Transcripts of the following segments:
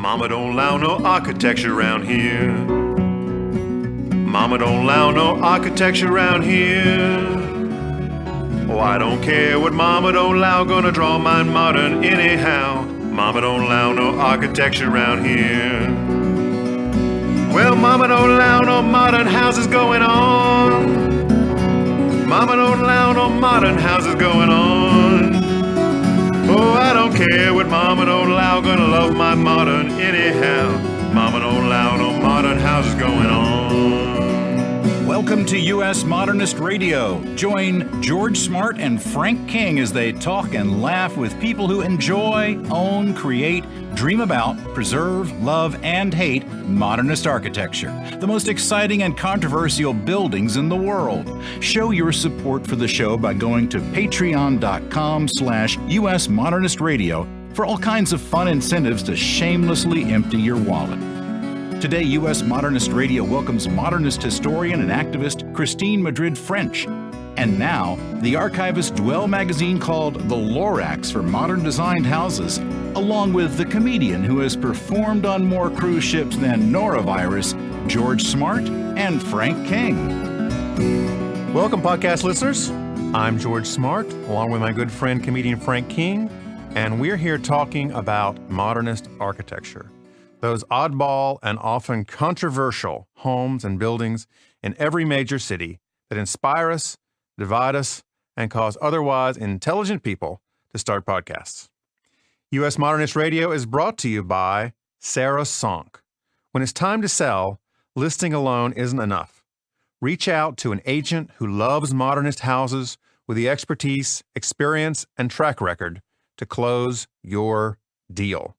Mama don't allow no architecture around here. Mama don't allow no architecture around here. Oh, I don't care what Mama don't allow, gonna draw mine modern anyhow. Mama don't allow no architecture around here. Well, Mama don't allow no modern houses going on. Mama don't allow no modern houses going on. Oh, I don't care what Mama don't allow, gonna love my modern anyhow. Mama don't allow no modern houses going on. Welcome to US Modernist Radio. Join George Smart and Frank King as they talk and laugh with people who enjoy, own, create, dream about, preserve, love, and hate modernist architecture, the most exciting and controversial buildings in the world. Show your support for the show by going to patreon.com/US Modernist Radio for all kinds of fun incentives to shamelessly empty your wallet. Today, US Modernist Radio welcomes modernist historian and activist Christine Madrid French. And now, the archivist Dwell magazine called The Lorax for Modern Designed Houses, along with the comedian who has performed on more cruise ships than norovirus, George Smart and Frank King. Welcome, podcast listeners. I'm George Smart, along with my good friend, comedian Frank King, and we're here talking about modernist architecture. Those oddball and often controversial homes and buildings in every major city that inspire us, divide us, and cause otherwise intelligent people to start podcasts. US Modernist Radio is brought to you by Sarah Sonk. When it's time to sell, listing alone isn't enough. Reach out to an agent who loves modernist houses with the expertise, experience, and track record to close your deal.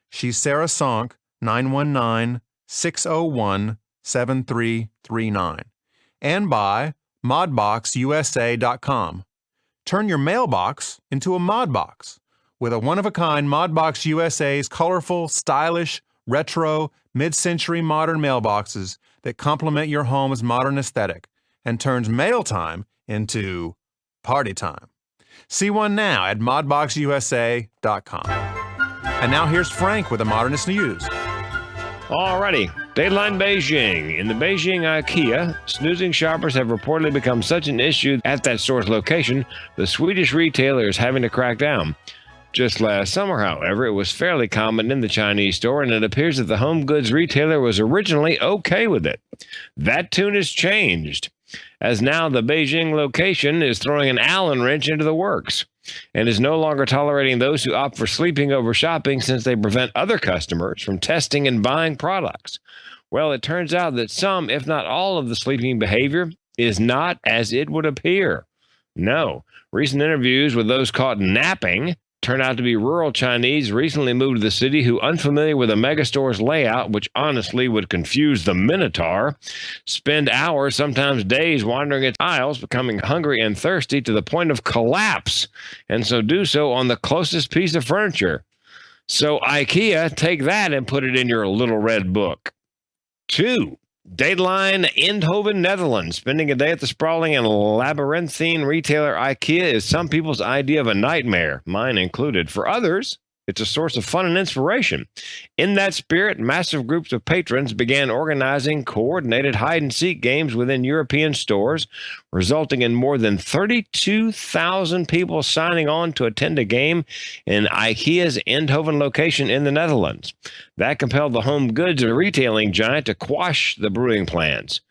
She's Sarah Sonk, 919-601-7339, and by modboxusa.com. Turn your mailbox into a modbox with a one-of-a-kind Modbox USA's colorful, stylish, retro, mid-century modern mailboxes that complement your home's modern aesthetic and turns mail time into party time. See one now at modboxusa.com. And now here's Frank with the Modernist News. Alrighty, Dateline Beijing. In the Beijing IKEA, snoozing shoppers have reportedly become such an issue at that store's location, the Swedish retailer is having to crack down. Just last summer, however, it was fairly common in the Chinese store, and it appears that the home goods retailer was originally okay with it. That tune has changed, as now the Beijing location is throwing an Allen wrench into the works and is no longer tolerating those who opt for sleeping over shopping since they prevent other customers from testing and buying products. Well, it turns out that some, if not all, of the sleeping behavior is not as it would appear. No, recent interviews with those caught napping turned out to be rural Chinese recently moved to the city who, unfamiliar with a megastore's layout, which honestly would confuse the Minotaur, spend hours, sometimes days, wandering its aisles, becoming hungry and thirsty to the point of collapse, and so do so on the closest piece of furniture. So IKEA, take that and put it in your little red book. 2. Dateline Eindhoven, Netherlands. Spending a day at the sprawling and labyrinthine retailer IKEA is some people's idea of a nightmare, mine included. For others, it's a source of fun and inspiration. In that spirit, massive groups of patrons began organizing coordinated hide-and-seek games within European stores, resulting in more than 32,000 people signing on to attend a game in IKEA's Eindhoven location in the Netherlands. That compelled the home goods retailing giant to quash the brewing plans.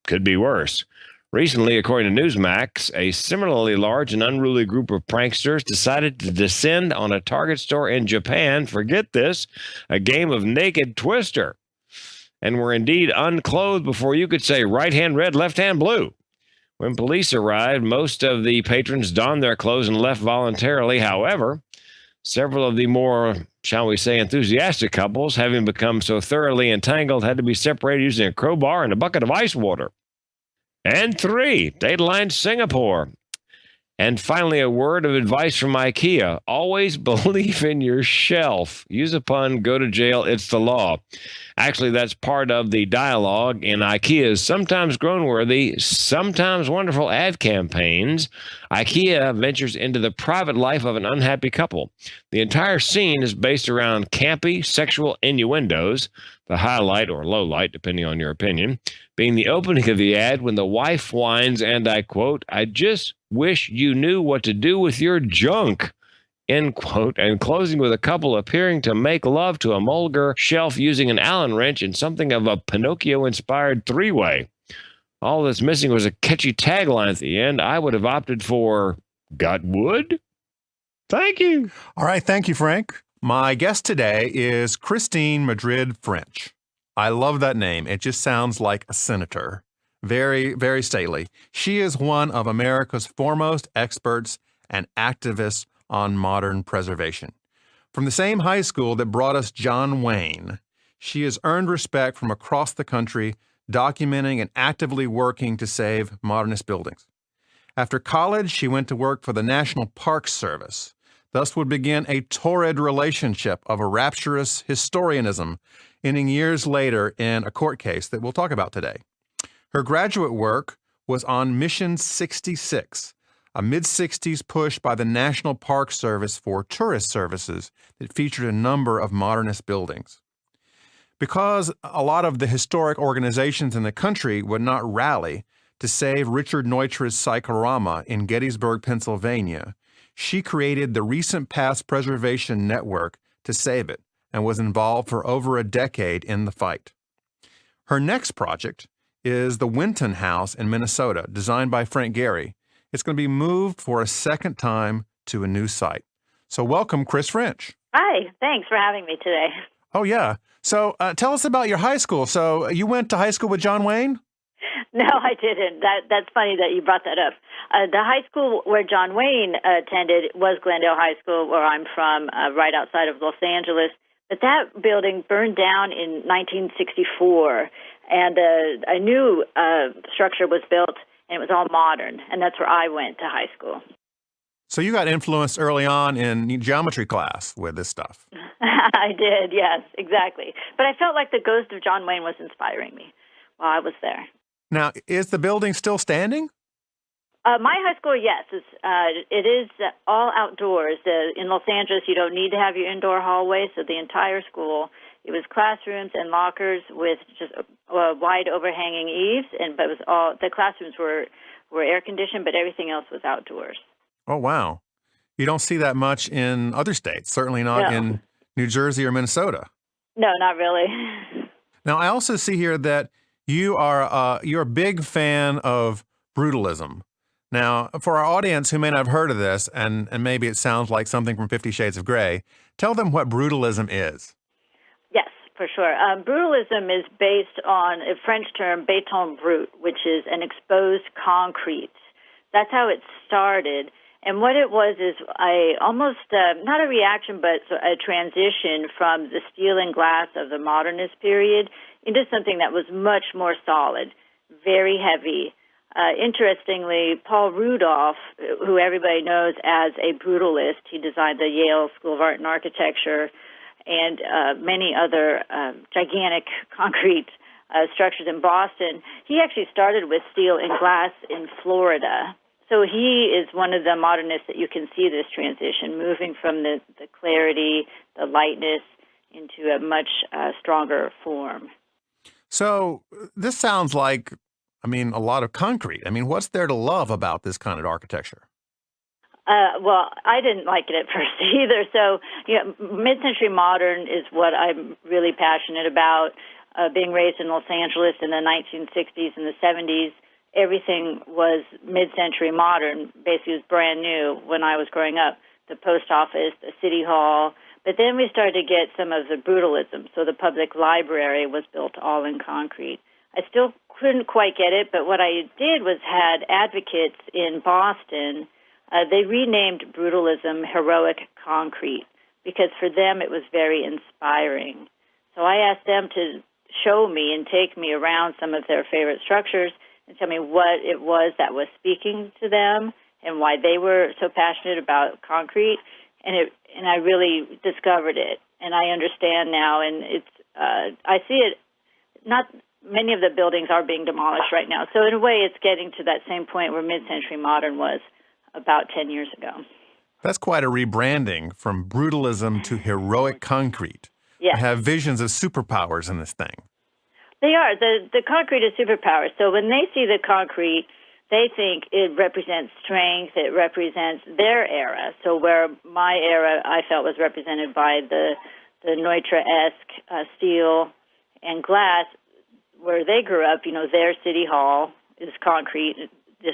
Could be worse. Recently, according to Newsmax, a similarly large and unruly group of pranksters decided to descend on a Target store in Japan for, get this, a game of naked twister, and were indeed unclothed before you could say right hand red, left hand blue. When police arrived, most of the patrons donned their clothes and left voluntarily. However, several of the more, shall we say, enthusiastic couples, having become so thoroughly entangled, had to be separated using a crowbar and a bucket of ice water. And 3, Dateline Singapore. And finally, a word of advice from IKEA. Always believe in your shelf. Use a pun, go to jail, it's the law. Actually, that's part of the dialogue in IKEA's sometimes groan-worthy, sometimes wonderful ad campaigns. IKEA ventures into the private life of an unhappy couple. The entire scene is based around campy sexual innuendos, the highlight or low light, depending on your opinion, being the opening of the ad when the wife whines, and I quote, "I just wish you knew what to do with your junk," end quote, and closing with a couple appearing to make love to a Mulger shelf using an Allen wrench in something of a Pinocchio-inspired three-way. All that's missing was a catchy tagline at the end. I would have opted for, "Got wood?" Thank you. All right, thank you, Frank. My guest today is Christine Madrid French. I love that name. It just sounds like a senator. Very, very stately. She is one of America's foremost experts and activists on modern preservation. From the same high school that brought us John Wayne, she has earned respect from across the country, documenting and actively working to save modernist buildings. After college, she went to work for the National Park Service. Thus would begin a torrid relationship of a rapturous historianism, ending years later in a court case that we'll talk about today. Her graduate work was on Mission 66, a mid-60s push by the National Park Service for tourist services that featured a number of modernist buildings. Because a lot of the historic organizations in the country would not rally to save Richard Neutra's Cyclorama in Gettysburg, Pennsylvania, she created the Recent Past Preservation Network to save it and was involved for over a decade in the fight. Her next project is the Winton House in Minnesota, designed by Frank Gehry. It's going to be moved for a second time to a new site. So welcome, Chris French. Hi, thanks for having me today. Oh, yeah. So tell us about your high school. So you went to high school with John Wayne? No, I didn't. That's funny that you brought that up. The high school where John Wayne attended was Glendale High School, where I'm from, right outside of Los Angeles. But that building burned down in 1964, and a new structure was built, and it was all modern, and that's where I went to high school. So you got influenced early on in geometry class with this stuff. I did, yes, exactly. But I felt like the ghost of John Wayne was inspiring me while I was there. Now, is the building still standing? My high school, yes. It is all outdoors. In Los Angeles, you don't need to have your indoor hallway, so the entire school, it was classrooms and lockers with just wide overhanging eaves, but it was all, the classrooms were air-conditioned, but everything else was outdoors. Oh, wow. You don't see that much in other states, certainly not in New Jersey or Minnesota. No, not really. Now, I also see here that you're a big fan of brutalism. Now, for our audience who may not have heard of this, and maybe it sounds like something from 50 Shades of Grey, tell them what brutalism is. Yes, for sure. Brutalism is based on a French term, béton brut, which is an exposed concrete. That's how it started. And what it was is almost not a reaction, but a transition from the steel and glass of the modernist period into something that was much more solid, very heavy. Interestingly, Paul Rudolph, who everybody knows as a brutalist, he designed the Yale School of Art and Architecture and many other gigantic concrete structures in Boston. He actually started with steel and glass in Florida. So he is one of the modernists that you can see this transition, moving from the clarity, the lightness, into a much stronger form. So this sounds like, a lot of concrete. What's there to love about this kind of architecture? Well, I didn't like it at first either. So, mid-century modern is what I'm really passionate about. Being raised in Los Angeles in the 1960s and the 70s, everything was mid-century modern. Basically, it was brand new when I was growing up. The post office, the city hall. But then we started to get some of the brutalism. So the public library was built all in concrete. I still couldn't quite get it, but what I did was had advocates in Boston. They renamed brutalism heroic concrete because for them it was very inspiring. So I asked them to show me and take me around some of their favorite structures and tell me what it was that was speaking to them and why they were so passionate about concrete, and I really discovered it, and I understand now, and I see it. Not many of the buildings are being demolished right now, so in a way, it's getting to that same point where mid-century modern was about 10 years ago. That's quite a rebranding from brutalism to heroic concrete. Yes. I have visions of superpowers in this thing. They are. The concrete is superpower. So when they see the concrete, they think it represents strength, it represents their era. So where my era, I felt, was represented by the Neutra-esque steel and glass, where they grew up, their city hall is concrete.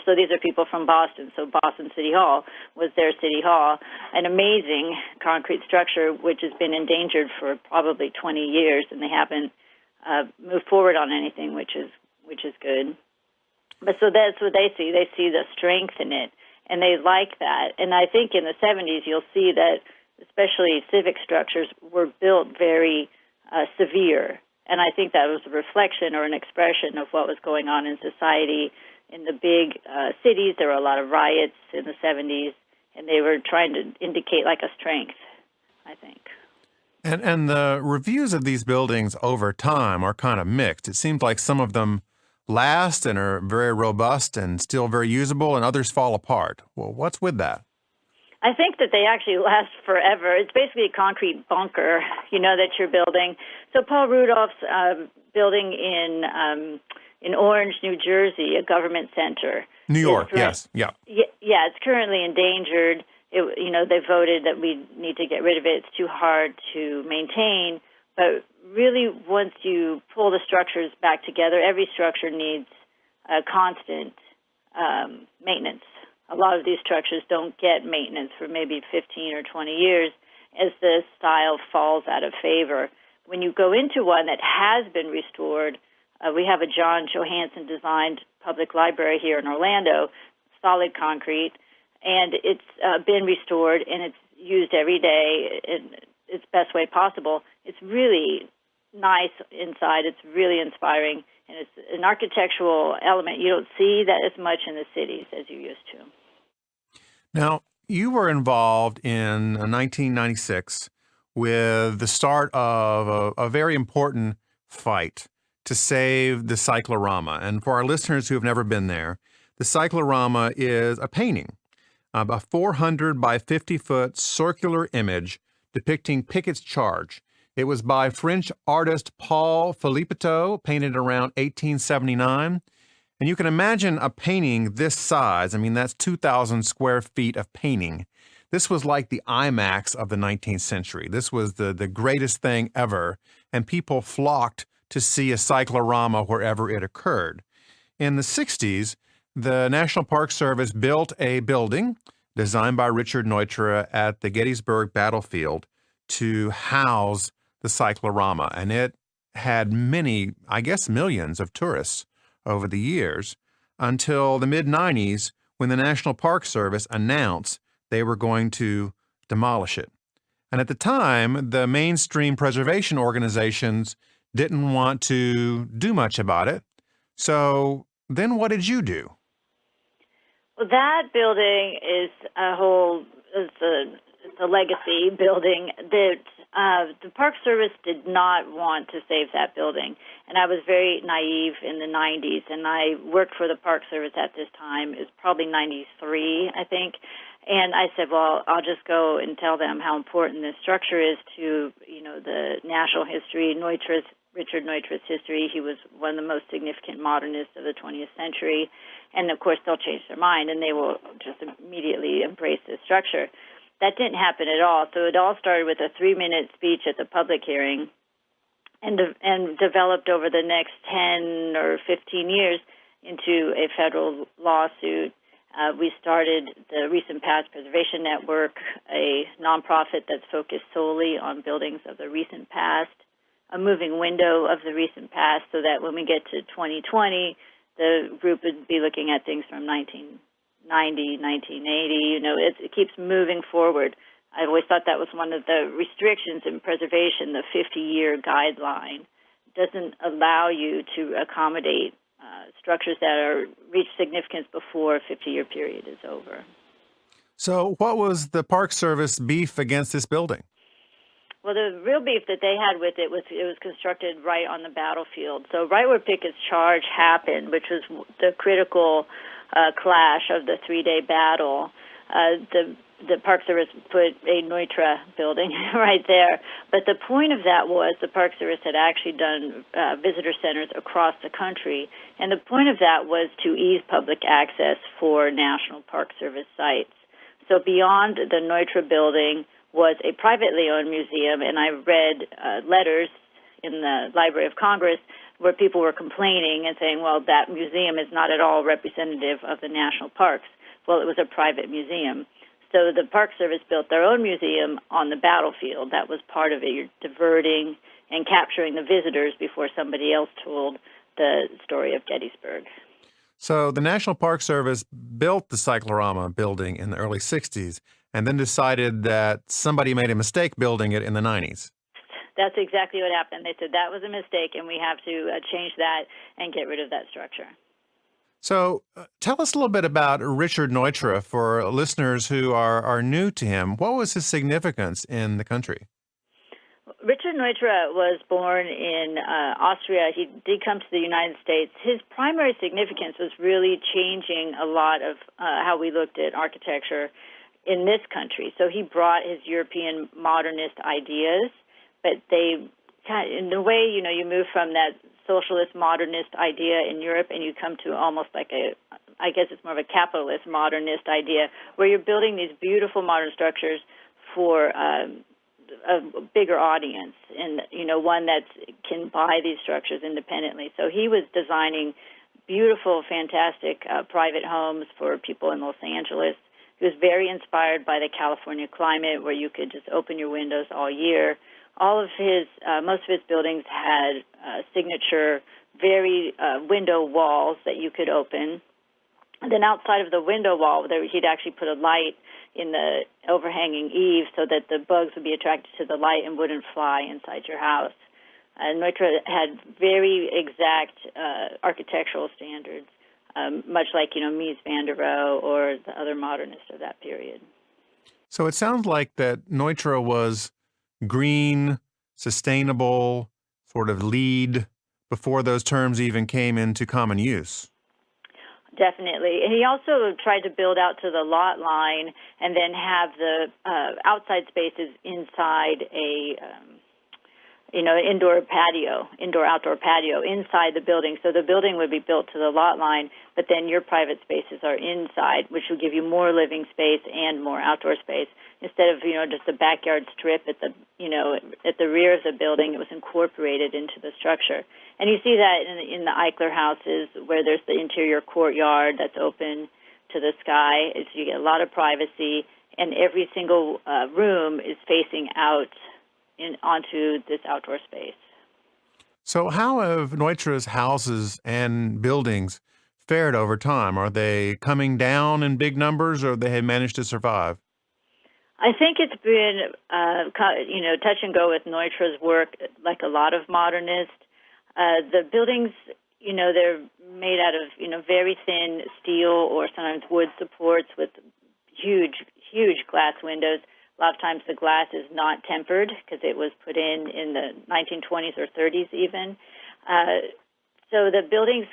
So these are people from Boston. So Boston City Hall was their city hall, an amazing concrete structure which has been endangered for probably 20 years, and they haven't moved forward on anything, which is good. But so that's what they see. They see the strength in it, and they like that. And I think in the 70s you'll see that especially civic structures were built very severe, and I think that was a reflection or an expression of what was going on in society. In the big cities, there were a lot of riots in the 70s, and they were trying to indicate like a strength, I think. And the reviews of these buildings over time are kind of mixed. It seems like some of them last and are very robust and still very usable, and others fall apart. Well, what's with that? I think that they actually last forever. It's basically a concrete bunker, that you're building. So Paul Rudolph's building in Orange, New Jersey, a government center. New York, yes, yeah. Yeah, it's currently endangered. They voted that we need to get rid of it. It's too hard to maintain. But really, once you pull the structures back together, every structure needs constant maintenance. A lot of these structures don't get maintenance for maybe 15 or 20 years as the style falls out of favor. When you go into one that has been restored, we have a John Johansson designed public library here in Orlando, solid concrete, and it's been restored, and it's used every day in its best way possible. It's really nice inside. It's really inspiring, and it's an architectural element. You don't see that as much in the cities as you used to. Now, you were involved in 1996 with the start of a very important fight to save the Cyclorama. And for our listeners who have never been there, the Cyclorama is a painting, a 400 by 50-foot circular image depicting Pickett's charge. It was by French artist Paul Philippot, painted around 1879. And you can imagine a painting this size. I mean, that's 2,000 square feet of painting. This was like the IMAX of the 19th century. This was the greatest thing ever, and people flocked to see a cyclorama wherever it occurred. In the 60s, the National Park Service built a building designed by Richard Neutra at the Gettysburg battlefield to house the cyclorama, and it had many, I guess millions of tourists over the years until the mid-90s when the National Park Service announced they were going to demolish it. And at the time, the mainstream preservation organizations didn't want to do much about it. So then what did you do? Well, that building is it's a legacy building that the Park Service did not want to save that building. And I was very naive in the 90s, and I worked for the Park Service at this time. It was probably 93, I think. And I said, well, I'll just go and tell them how important this structure is to, the national history, Richard Neutra's history. He was one of the most significant modernists of the 20th century. And, of course, they'll change their mind, and they will just immediately embrace this structure. That didn't happen at all. So it all started with a 3-minute speech at the public hearing and developed over the next 10 or 15 years into a federal lawsuit. We started the Recent Past Preservation Network, a nonprofit that's focused solely on buildings of the recent past, a moving window of the recent past, so that when we get to 2020, the group would be looking at things from 1990, 1980. It keeps moving forward. I always thought that was one of the restrictions in preservation. The 50-year guideline doesn't allow you to accommodate structures that reach significance before a 50-year period is over. So what was the Park Service beef against this building? Well, the real beef that they had with it was constructed right on the battlefield. So right where Pickett's charge happened, which was the critical clash of the three-day battle, the Park Service put a Neutra building right there. But the point of that was the Park Service had actually done visitor centers across the country, and the point of that was to ease public access for National Park Service sites. So beyond the Neutra building was a privately owned museum, and I read letters in the Library of Congress where people were complaining and saying, well, that museum is not at all representative of the national parks. Well, it was a private museum. So the Park Service built their own museum on the battlefield. That was part of it. You're diverting and capturing the visitors before somebody else told the story of Gettysburg. So the National Park Service built the Cyclorama building in the early 60s and then decided that somebody made a mistake building it in the 90s. That's exactly what happened. They said that was a mistake and we have to change that and get rid of that structure. So tell us a little bit about Richard Neutra for listeners who are new to him. What was his significance in the country? Richard Neutra was born in Austria. He did come to the United States. His primary significance was really changing a lot of how we looked at architecture in this country. So he brought his European modernist ideas, but they, in a way, you move from that socialist modernist idea in Europe and you come to almost like I guess it's more of a capitalist modernist idea where you're building these beautiful modern structures for a bigger audience and, one that can buy these structures independently. So he was designing beautiful, fantastic private homes for people in Los Angeles. He was very inspired by the California climate where you could just open your windows all year. All of most of his buildings had signature, very window walls that you could open. And then outside of the window wall, he'd actually put a light in the overhanging eaves so that the bugs would be attracted to the light and wouldn't fly inside your house. Neutra had very exact architectural standards, much like, Mies van der Rohe or the other modernists of that period. So it sounds like that Neutra was green, sustainable, sort of LEED before those terms even came into common use. Definitely. And he also tried to build out to the lot line and then have the outside spaces inside a indoor-outdoor patio inside the building. So the building would be built to the lot line, but then your private spaces are inside, which will give you more living space and more outdoor space. Instead of, just a backyard strip at the rear of the building, it was incorporated into the structure. And you see that in the Eichler houses where there's the interior courtyard that's open to the sky. So you get a lot of privacy, and every single room is facing out onto this outdoor space. So how have Neutra's houses and buildings fared over time? Are they coming down in big numbers, or they have managed to survive? I think it's been, touch and go with Neutra's work, like a lot of modernists. The buildings, they're made out of, very thin steel or sometimes wood supports with huge, huge glass windows. A lot of times the glass is not tempered because it was put in the 1920s or 30s even. So the buildings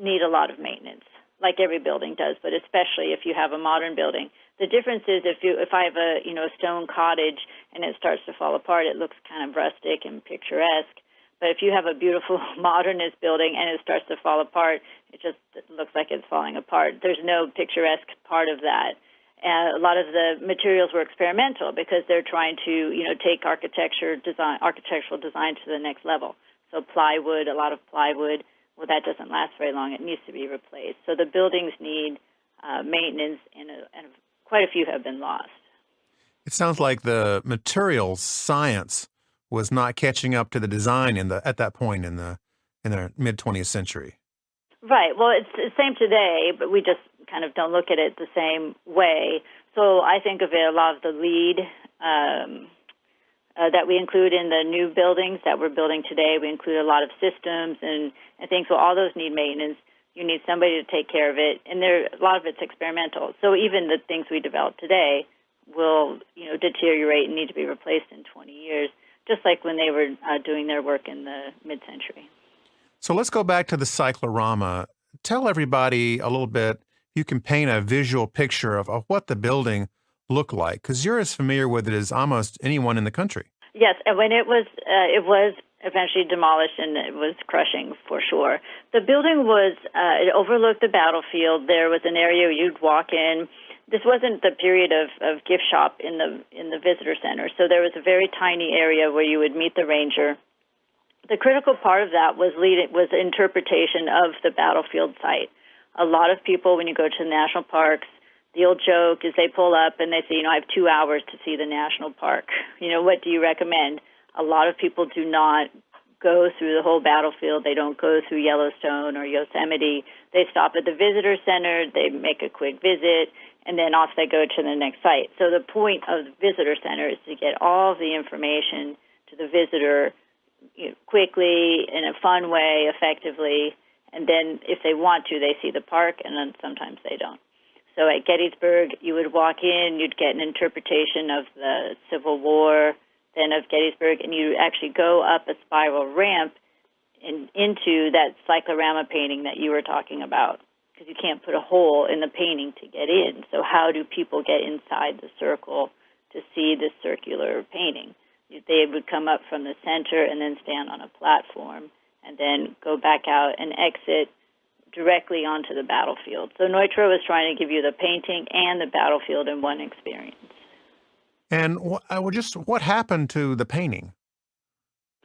need a lot of maintenance, like every building does, but especially if you have a modern building. The difference is if I have a stone cottage and it starts to fall apart, it looks kind of rustic and picturesque. But if you have a beautiful modernist building and it starts to fall apart, it just looks like it's falling apart. There's no picturesque part of that. A lot of the materials were experimental because they're trying to, take architectural design to the next level. So plywood, a lot of plywood, well, that doesn't last very long. It needs to be replaced. So the buildings need maintenance, and quite a few have been lost. It sounds like the materials science was not catching up to the design at that point in the mid-20th century. Right. Well, it's the same today, but we just kind of don't look at it the same way. So I think of it a lot of the LEED that we include in the new buildings that we're building today. We include a lot of systems and things. So all those need maintenance. You need somebody to take care of it, and a lot of it's experimental. So even the things we develop today will, deteriorate and need to be replaced in 20 years, just like when they were doing their work in the mid-century. So let's go back to the cyclorama. Tell everybody a little bit, you can paint a visual picture of what the building looked like, because you're as familiar with it as almost anyone in the country. Yes, and when it was eventually demolished, and it was crushing for sure. The building it overlooked the battlefield. There was an area you'd walk in. This wasn't the period of gift shop in the visitor center, so there was a very tiny area where you would meet the ranger. The critical part of that was interpretation of the battlefield site. A lot of people, when you go to the national parks, the old joke is they pull up and they say, I have 2 hours to see the national park. What do you recommend? A lot of people do not go through the whole battlefield. They don't go through Yellowstone or Yosemite. They stop at the visitor center, they make a quick visit, and then off they go to the next site. So the point of the visitor center is to get all of the information to the visitor quickly, in a fun way, effectively, and then if they want to, they see the park, and then sometimes they don't. So at Gettysburg, you would walk in, you'd get an interpretation of the Civil War, then of Gettysburg, and you actually go up a spiral ramp into that cyclorama painting that you were talking about, because you can't put a hole in the painting to get in. So how do people get inside the circle to see this circular painting? They would come up from the center and then stand on a platform and then go back out and exit directly onto the battlefield. So Neutro was trying to give you the painting and the battlefield in one experience. And what happened to the painting?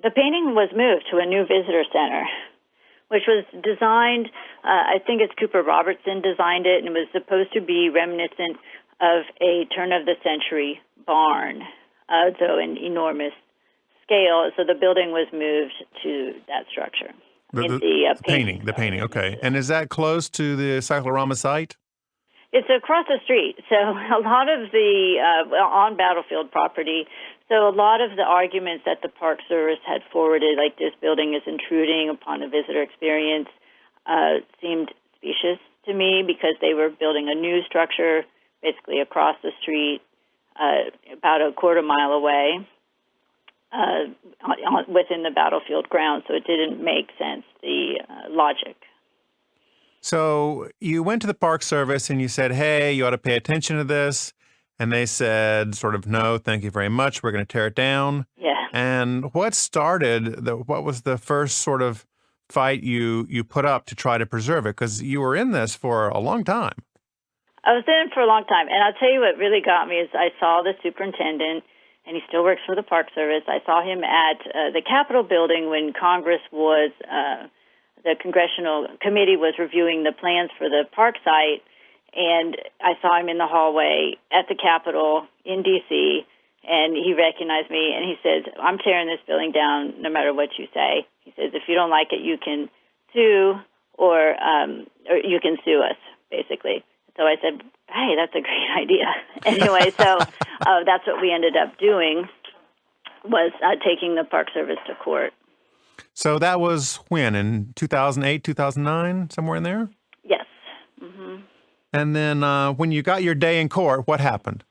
The painting was moved to a new visitor center, which was designed, I think it's Cooper Robertson designed it, and it was supposed to be reminiscent of a turn-of-the-century barn, so an enormous scale. So the building was moved to that structure. The painting, okay. And is that close to the cyclorama site? It's across the street. So a lot of the, on battlefield property, so a lot of the arguments that the Park Service had forwarded, like this building is intruding upon the visitor experience, seemed specious to me, because they were building a new structure basically across the street, about a quarter mile away, within the battlefield ground, so it didn't make sense, the logic. So you went to the Park Service and you said, hey, you ought to pay attention to this. And they said, sort of, no, thank you very much. We're going to tear it down. Yeah. And what was the first sort of fight you put up to try to preserve it? Because you were in this for a long time. I was in it for a long time. And I'll tell you what really got me is I saw the superintendent, and he still works for the Park Service. I saw him at the Capitol building when Congress was, the Congressional Committee was reviewing the plans for the park site, and I saw him in the hallway at the Capitol in D.C., and he recognized me, and he says, I'm tearing this building down no matter what you say. He says, if you don't like it, you can sue, or you can sue us, basically. So I said, hey, that's a great idea. Anyway, so that's what we ended up doing, was taking the Park Service to court. So that was when, in 2008, 2009, somewhere in there? Yes. Mm-hmm. And then when you got your day in court, what happened?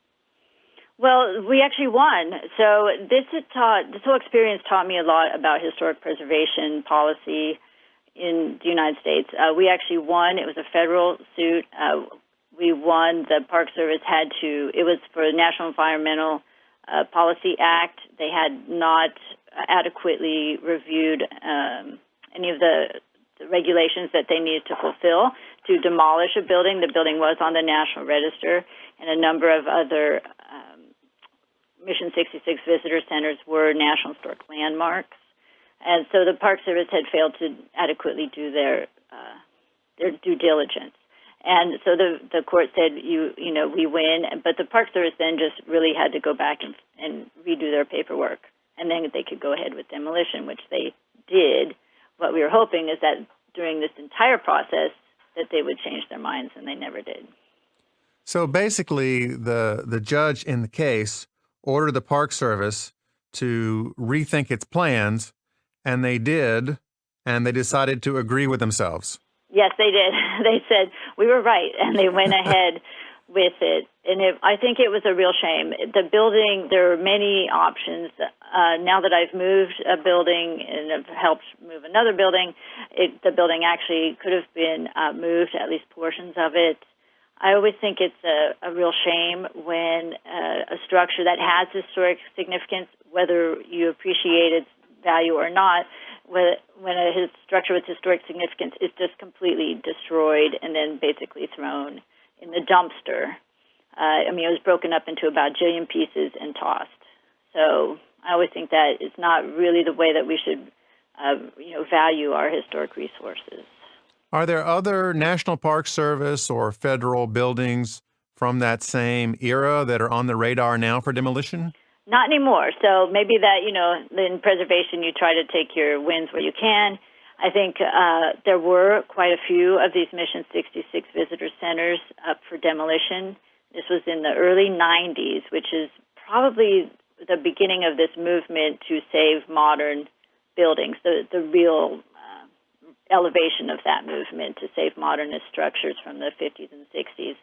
Well, we actually won. So this whole experience taught me a lot about historic preservation policy in the United States. We actually won. It was a federal suit. We won. The Park Service it was for the National Environmental Policy Act. They had not adequately reviewed any of the regulations that they needed to fulfill to demolish a building. The building was on the National Register, and a number of other Mission 66 visitor centers were National Historic Landmarks. And so the Park Service had failed to adequately do their due diligence. And so the court said, we win, but the Park Service then just really had to go back and redo their paperwork, and then they could go ahead with demolition, which they did. What we were hoping is that during this entire process that they would change their minds, and they never did. So basically, the judge in the case ordered the Park Service to rethink its plans, and they did, and they decided to agree with themselves. Yes, they did. They said, we were right, and they went ahead with it. And I think it was a real shame. The building, there are many options. Now that I've moved a building and have helped move another building, the building actually could have been moved, at least portions of it. I always think it's a real shame when a structure that has historic significance, whether you appreciate its value or not, when a structure with historic significance is just completely destroyed and then basically thrown in the dumpster. It was broken up into about a jillion pieces and tossed. So I always think that it's not really the way that we should, value our historic resources. Are there other National Park Service or federal buildings from that same era that are on the radar now for demolition? Not anymore. So maybe that, in preservation, you try to take your wins where you can. I think there were quite a few of these Mission 66 visitor centers up for demolition. This was in the early 90s, which is probably the beginning of this movement to save modern buildings, the real elevation of that movement to save modernist structures from the 50s and 60s.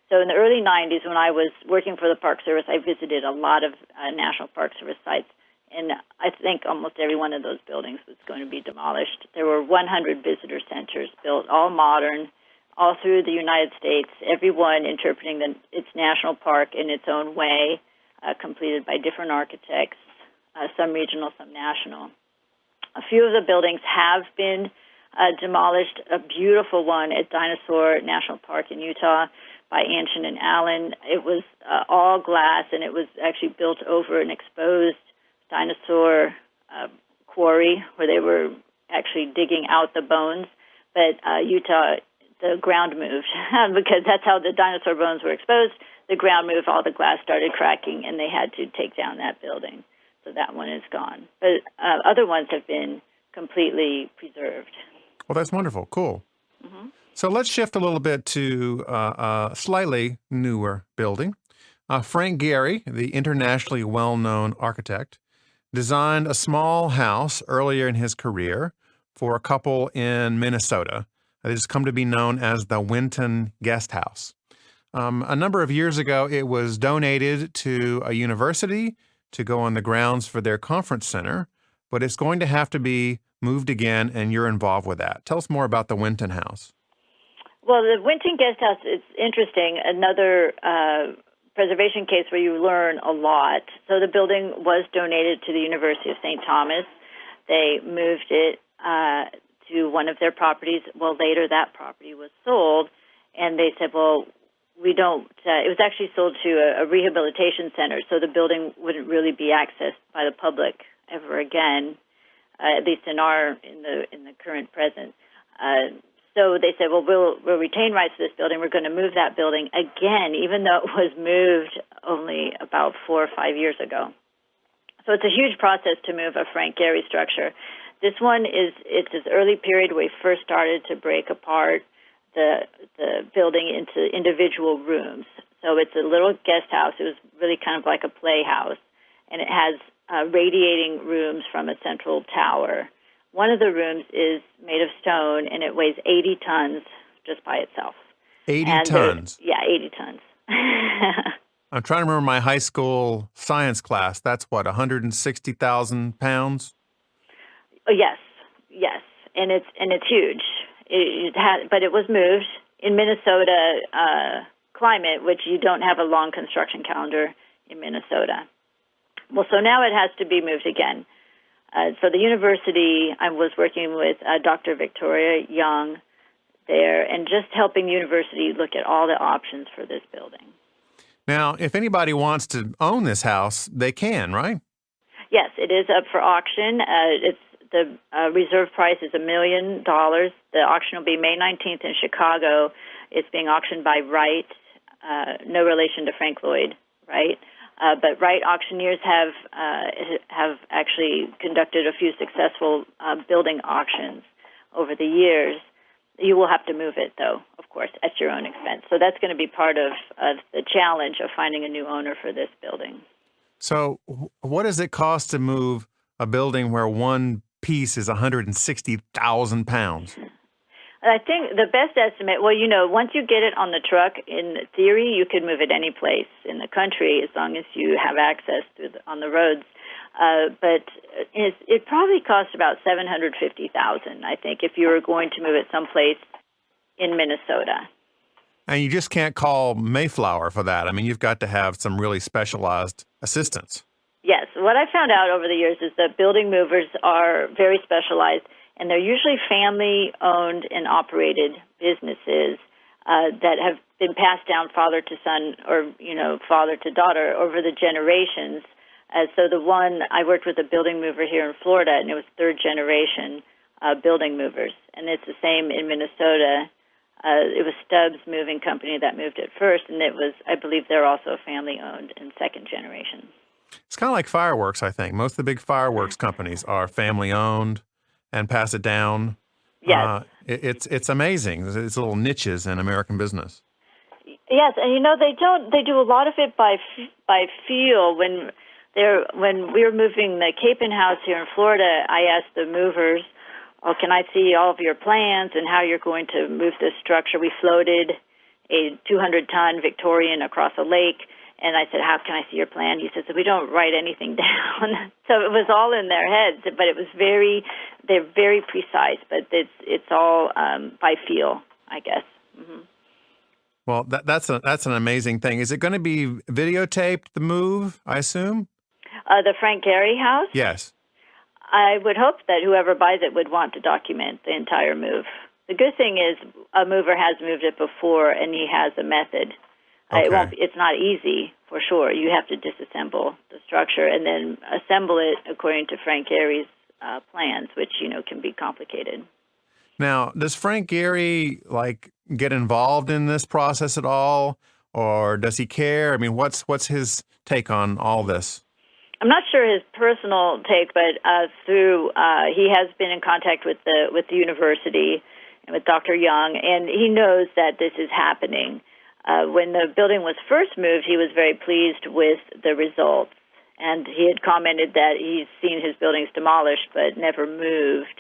So in the early 90s, when I was working for the Park Service, I visited a lot of National Park Service sites, and I think almost every one of those buildings was going to be demolished. There were 100 visitor centers built, all modern, all through the United States, everyone interpreting its national park in its own way, completed by different architects, some regional, some national. A few of the buildings have been demolished. A beautiful one at Dinosaur National Park in Utah by Anshin and Allen. It was all glass, and it was actually built over an exposed dinosaur quarry where they were actually digging out the bones. But Utah, the ground moved because that's how the dinosaur bones were exposed. The ground moved, all the glass started cracking, and they had to take down that building. So that one is gone. But other ones have been completely preserved. Well, that's wonderful. Cool. Mm-hmm. So let's shift a little bit to a slightly newer building. Frank Gehry, the internationally well-known architect, designed a small house earlier in his career for a couple in Minnesota. It has come to be known as the Winton Guest House. A number of years ago, it was donated to a university to go on the grounds for their conference center, but it's going to have to be moved again, and you're involved with that. Tell us more about the Winton House. Well, the Winton Guest House is interesting, another preservation case where you learn a lot. So the building was donated to the University of St. Thomas. They moved it to one of their properties. Well, later that property was sold, and they said, well, we don't, it was actually sold to a rehabilitation center, so the building wouldn't really be accessed by the public ever again, at least in the current present. So they said, well, we'll retain rights to this building. We're going to move that building again, even though it was moved only about 4 or 5 years ago. So it's a huge process to move a Frank Gehry structure. This one it's this early period where we first started to break apart the building into individual rooms. So it's a little guest house. It was really kind of like a playhouse, and it has radiating rooms from a central tower. One of the rooms is made of stone, and it weighs 80 tons just by itself. 80 tons? Yeah, 80 tons. I'm trying to remember my high school science class. That's what, 160,000 pounds? Oh, yes. And it's huge. But it was moved in Minnesota climate, which you don't have a long construction calendar in Minnesota. Well, so now it has to be moved again. So the university, I was working with Dr. Victoria Young there and just helping the university look at all the options for this building. Now, if anybody wants to own this house, they can, right? Yes, it is up for auction. The reserve price is $1 million. The auction will be May 19th in Chicago. It's being auctioned by Wright, no relation to Frank Lloyd, Wright. But Wright auctioneers have actually conducted a few successful building auctions over the years. You will have to move it, though, of course, at your own expense. So that's going to be part of the challenge of finding a new owner for this building. So what does it cost to move a building where one piece is 160,000 pounds? I think the best estimate, well, once you get it on the truck, in theory, you could move it any place in the country as long as you have access on the roads. But it probably costs about $750,000, I think, if you were going to move it someplace in Minnesota. And you just can't call Mayflower for that. I mean, you've got to have some really specialized assistance. Yes. What I found out over the years is that building movers are very specialized, and they're usually family-owned and operated businesses that have been passed down father to son or, father to daughter over the generations. So I worked with a building mover here in Florida, and it was third-generation building movers. And it's the same in Minnesota. It was Stubbs Moving Company that moved it first, and I believe they're also family-owned and second generation. It's kind of like fireworks, I think. Most of the big fireworks companies are family-owned and pass it down. Yes. It's amazing. It's little niches in American business. Yes, and they do a lot of it by feel. When we were moving the Capon House here in Florida, I asked the movers, can I see all of your plans and how you're going to move this structure? We floated a 200-ton Victorian across a lake, and I said, how can I see your plan? He says, we don't write anything down. So it was all in their heads, but they're very precise, but it's all by feel, I guess. Mm-hmm. Well, that's an amazing thing. Is it going to be videotaped, the move, I assume? The Frank Gehry house? Yes. I would hope that whoever buys it would want to document the entire move. The good thing is a mover has moved it before, and he has a method. Okay. It's not easy, for sure. You have to disassemble the structure and then assemble it according to Frank Gehry's plans, which, can be complicated. Now, does Frank Gehry, get involved in this process at all, or does he care? I mean, what's his take on all this? I'm not sure his personal take, but he has been in contact with the university and with Dr. Young, and he knows that this is happening. When the building was first moved, he was very pleased with the results, and he had commented that he's seen his buildings demolished but never moved.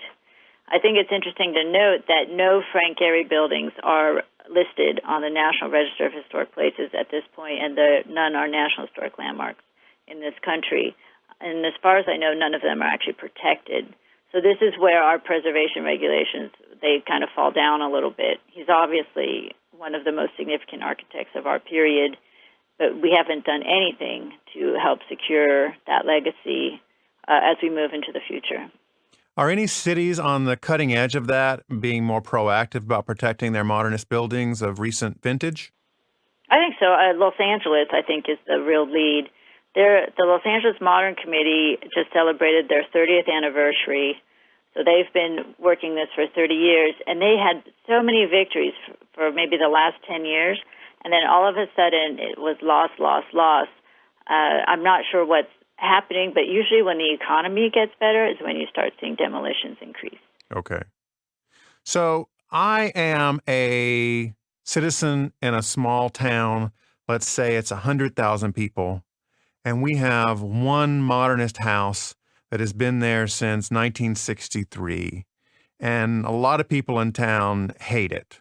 I think it's interesting to note that no Frank Gehry buildings are listed on the National Register of Historic Places at this point, and none are National Historic Landmarks in this country. And as far as I know, none of them are actually protected. So this is where our preservation regulations, they kind of fall down a little bit. He's obviously one of the most significant architects of our period, but we haven't done anything to help secure that legacy as we move into the future. Are any cities on the cutting edge of that, being more proactive about protecting their modernist buildings of recent vintage? I think so. Los Angeles, I think, is the real lead. The Los Angeles Modern Committee just celebrated their 30th anniversary. So they've been working this for 30 years, and they had so many victories for maybe the last 10 years, and then all of a sudden it was loss. I'm not sure what's happening, but usually when the economy gets better is when you start seeing demolitions increase. Okay. So I am a citizen in a small town, let's say it's 100,000 people, and we have one modernist house that has been there since 1963, and a lot of people in town hate it.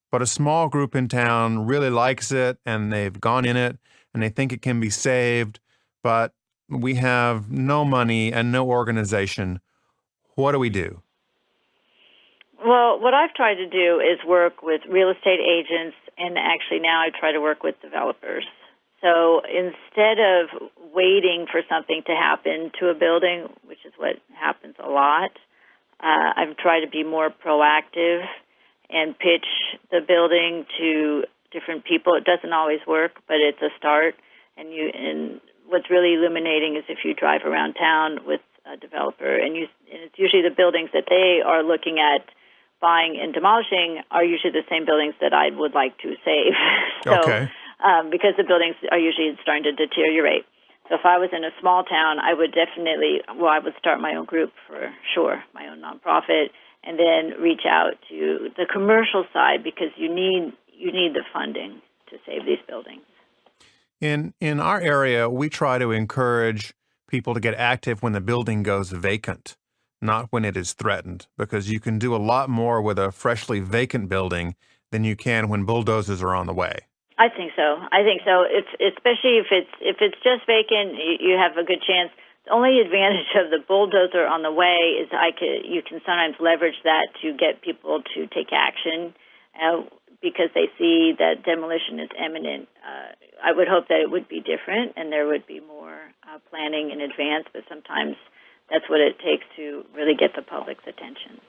But a small group in town really likes it, and they've gone in it, and they think it can be saved, but we have no money and no organization. What do we do? Well, what I've tried to do is work with real estate agents, and actually now I try to work with developers. So instead of waiting for something to happen to a building, which is what happens a lot, I've tried to be more proactive and pitch the building to different people. It doesn't always work, but it's a start. And what's really illuminating is if you drive around town with a developer, and it's usually the buildings that they are looking at buying and demolishing are usually the same buildings that I would like to save. Okay. Because the buildings are usually starting to deteriorate. So if I was in a small town, I would I would start my own group for sure, my own nonprofit, and then reach out to the commercial side because you need the funding to save these buildings. In our area, we try to encourage people to get active when the building goes vacant. not when it is threatened, because you can do a lot more with a freshly vacant building than you can when bulldozers are on the way. I think so. It's especially if it's just vacant, you have a good chance. The only advantage of the bulldozer on the way is you can sometimes leverage that to get people to take action because they see that demolition is imminent. I would hope that it would be different and there would be more planning in advance, but sometimes that's what it takes to really get the public's attention.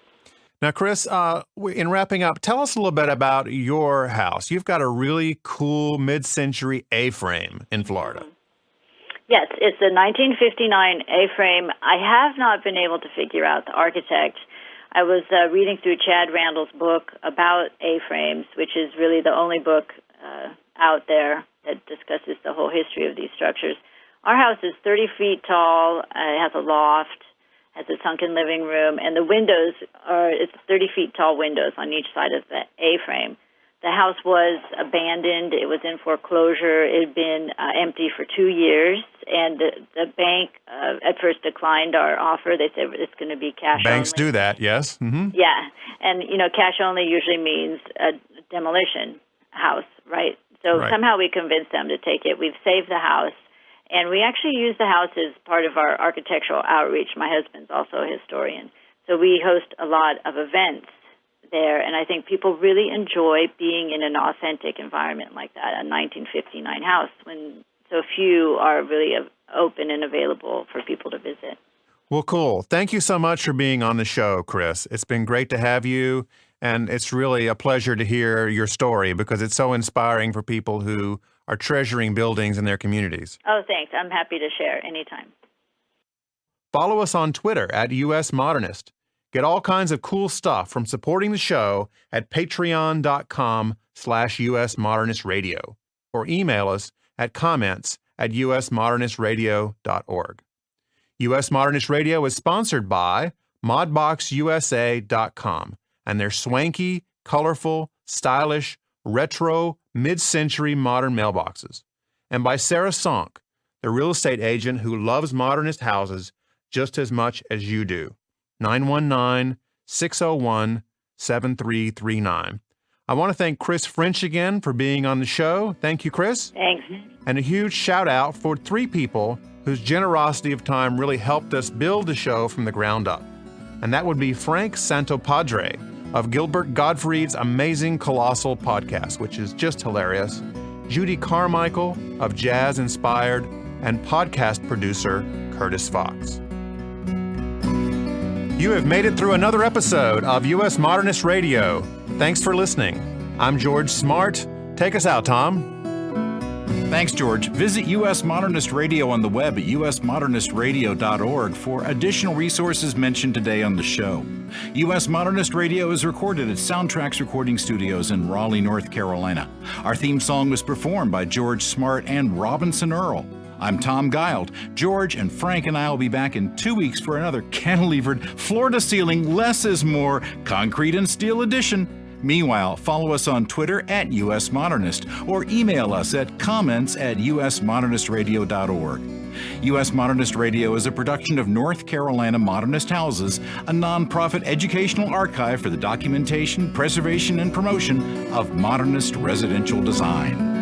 Now, Chris, in wrapping up, tell us a little bit about your house. You've got a really cool mid-century A-frame in Florida. Mm-hmm. Yes, it's a 1959 A-frame. I have not been able to figure out the architect. I was reading through Chad Randall's book about A-frames, which is really the only book out there that discusses the whole history of these structures. Our house is 30 feet tall. It has a loft, has a sunken living room, and the windows it's 30 feet tall windows on each side of the A-frame. The house was abandoned. It was in foreclosure. It had been empty for 2 years, and the bank at first declined our offer. They said it's going to be cash only. Banks do that, yes. Mm-hmm. Yeah, and cash only usually means a demolition house, right? So somehow we convinced them to take it. We've saved the house, and we actually use the house as part of our architectural outreach. My husband's also a historian, so we host a lot of events there, and I think people really enjoy being in an authentic environment like that, a 1959 house, when so few are really open and available for people to visit. Well, cool. Thank you so much for being on the show, Chris. It's been great to have you, and it's really a pleasure to hear your story because it's so inspiring for people who are treasuring buildings in their communities. Oh, thanks. I'm happy to share anytime. Follow us on Twitter at US Modernist. Get all kinds of cool stuff from supporting the show at patreon.com/US Modernist Radio or email us at comments@usmodernistradio.org. US Modernist Radio is sponsored by modboxusa.com and their swanky, colorful, stylish, retro, mid-century modern mailboxes, and by Sarah Sonk, the real estate agent who loves modernist houses just as much as you do. 919-601-7339. I want to thank Chris French again for being on the show. Thank you, Chris. Thanks. And a huge shout out for 3 people whose generosity of time really helped us build the show from the ground up. And that would be Frank Santopadre of Gilbert Gottfried's amazing Colossal podcast, which is just hilarious, Judy Carmichael of Jazz Inspired, and podcast producer Curtis Fox. You have made it through another episode of US Modernist Radio. Thanks for listening. I'm George Smart. Take us out, Tom. Thanks, George. Visit US Modernist Radio on the web at usmodernistradio.org for additional resources mentioned today on the show. US Modernist Radio is recorded at Soundtracks Recording Studios in Raleigh, North Carolina. Our theme song was performed by George Smart and Robinson Earl. I'm Tom Guild. George and Frank and I will be back in 2 weeks for another cantilevered, floor-to-ceiling, less is more, concrete and steel edition. Meanwhile, follow us on Twitter at US Modernist or email us at comments@usmodernistradio.org. US Modernist Radio is a production of North Carolina Modernist Houses, a nonprofit educational archive for the documentation, preservation, and promotion of modernist residential design.